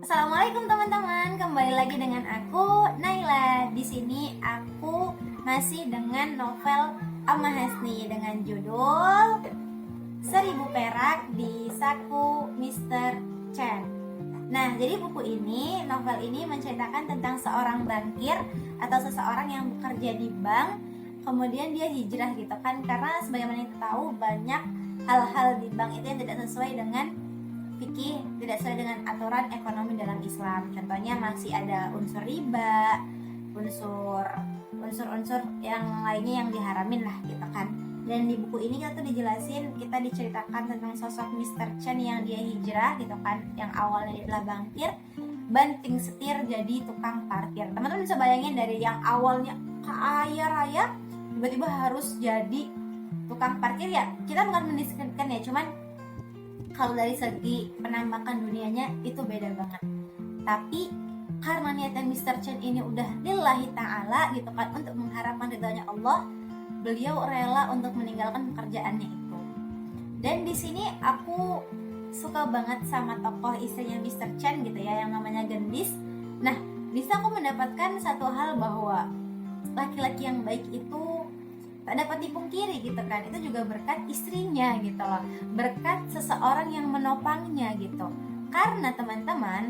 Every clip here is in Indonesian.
Assalamualaikum teman-teman, kembali lagi dengan aku Naila. Di sini aku masih dengan novel Amma Hasni dengan judul 1000 Perak di Saku Mr. Chen. Nah, jadi novel ini menceritakan tentang seorang bankir atau seseorang yang bekerja di bank, kemudian dia hijrah gitu kan, karena sebagaimana kita tahu banyak hal-hal di bank itu yang tidak sesuai dengan fikih, tidak sesuai dengan aturan ekonomi dalam Islam. Contohnya masih ada unsur riba, unsur yang lainnya yang diharamin lah gitu kan. Dan di buku ini kita diceritakan tentang sosok Mr. Chen yang dia hijrah gitu kan, yang awalnya dia adalah bankir, banting setir jadi tukang parkir. Teman-teman bisa bayangin, dari yang awalnya kaya raya tiba-tiba harus jadi tukang parkir. Ya kita bukan mendiskreditkan ya, cuman kalau dari segi penampakan dunianya itu beda banget. Tapi karena niatan Mr. Chen ini udah lillahi ta'ala gitu kan, untuk mengharapkan ridhonya Allah, beliau rela untuk meninggalkan pekerjaannya itu. Dan di sini aku suka banget sama tokoh istrinya Mr. Chen gitu ya, yang namanya Gendis. Nah, bisa aku mendapatkan satu hal bahwa laki-laki yang baik itu tak dapat dipungkiri gitu kan, itu juga berkat istrinya gitu loh, berkat seseorang yang menopangnya gitu. Karena teman-teman,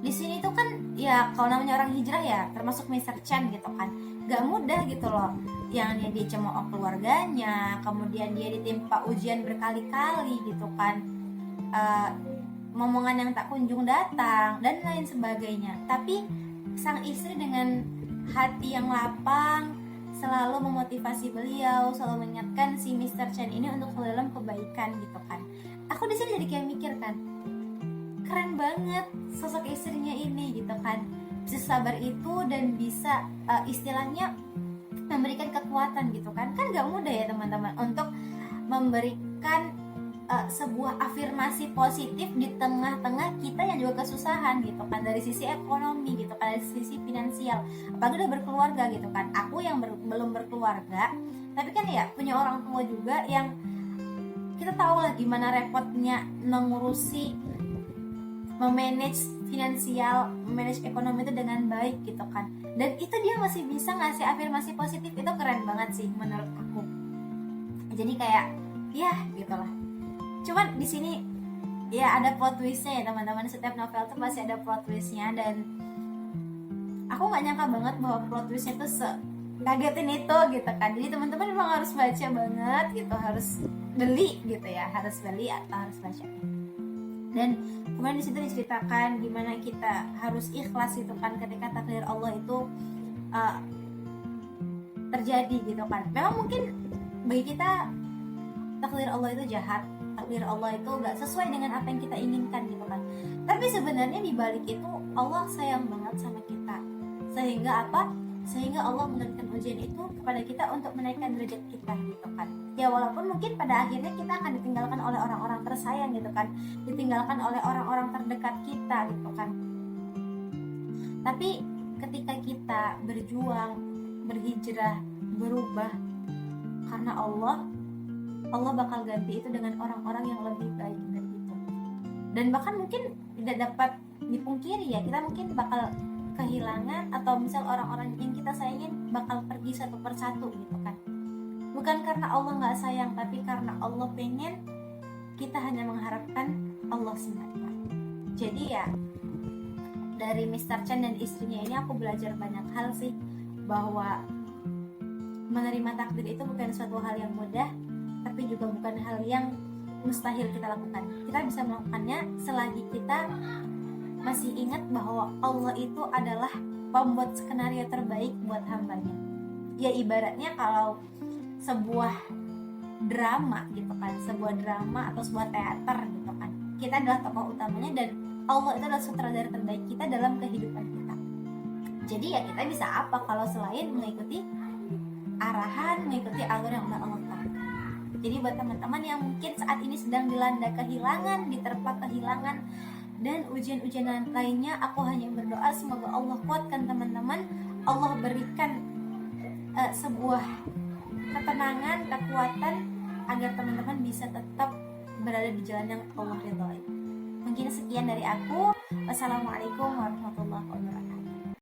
di sini tuh kan ya kalau namanya orang hijrah ya, termasuk Mr. Chen gitu kan, gak mudah gitu loh, yang dia dicemooh keluarganya, kemudian dia ditimpa ujian berkali-kali gitu kan, momongan yang tak kunjung datang dan lain sebagainya. Tapi sang istri dengan hati yang lapang selalu memotivasi beliau, selalu mengingatkan si Mr. Chen ini untuk selalu dalam kebaikan gitu kan. Aku di sini jadi kayak mikir kan, keren banget sosok istrinya ini gitu kan, bisa sabar itu dan bisa istilahnya memberikan kekuatan gitu kan. Kan gak mudah ya teman-teman untuk memberikan sebuah afirmasi positif di tengah-tengah kita yang juga kesusahan gitu kan, dari sisi ekonomi gitu kan, dari sisi finansial, apalagi udah berkeluarga gitu kan. Aku yang belum berkeluarga tapi kan ya punya orang tua juga, yang kita tahu lah gimana repotnya mengurusi, memanage finansial, memanage ekonomi itu dengan baik gitu kan. Dan itu dia masih bisa ngasih afirmasi positif, itu keren banget sih menurut aku. Jadi kayak ya gitulah. Cuman di sini ya ada plot twistnya ya teman-teman. Setiap novel tuh pasti ada plot twistnya, dan aku nggak nyangka banget bahwa plot twistnya tuh kagetin itu gitu kan. Jadi teman-teman memang harus baca banget gitu, harus beli gitu ya, harus beli atau harus baca. Dan kemudian di situ diceritakan gimana kita harus ikhlas gitu kan ketika takdir Allah itu terjadi gitu kan. Memang mungkin bagi kita takdir Allah itu jahat, takdir Allah itu gak sesuai dengan apa yang kita inginkan gitu kan. Tapi sebenarnya di balik itu Allah sayang banget sama kita, sehingga Allah memberikan ujian itu kepada kita untuk menaikkan derajat kita gitu kan. Ya walaupun mungkin pada akhirnya kita akan ditinggalkan oleh orang-orang tersayang gitu kan, ditinggalkan oleh orang-orang terdekat kita gitu kan. Tapi ketika kita berjuang, berhijrah, berubah karena Allah bakal ganti itu dengan orang-orang yang lebih baik dari itu. Dan bahkan mungkin tidak dapat dipungkiri ya, kita mungkin bakal kehilangan, atau misal orang-orang yang kita sayangin bakal pergi satu persatu gitu kan. Bukan karena Allah gak sayang, tapi karena Allah pengen kita hanya mengharapkan Allah semata. Jadi ya dari Mr. Chen dan istrinya ini aku belajar banyak hal sih, bahwa menerima takdir itu bukan suatu hal yang mudah, tapi juga bukan hal yang mustahil kita lakukan. Kita bisa melakukannya selagi kita masih ingat bahwa Allah itu adalah pembuat skenario terbaik buat hambanya. Ya ibaratnya kalau sebuah drama gitu kan, sebuah drama atau sebuah teater gitu kan, kita adalah tokoh utamanya dan Allah itu adalah sutradara terbaik kita dalam kehidupan kita. Jadi ya kita bisa apa kalau selain mengikuti arahan, mengikuti alur yang udah Allah tahu. Jadi buat teman-teman yang mungkin saat ini sedang dilanda kehilangan, diterpa kehilangan dan ujian-ujian lainnya, aku hanya berdoa semoga Allah kuatkan teman-teman, Allah berikan sebuah ketenangan, kekuatan agar teman-teman bisa tetap berada di jalan yang Allah ridhoi. Mungkin sekian dari aku. Wassalamualaikum warahmatullahi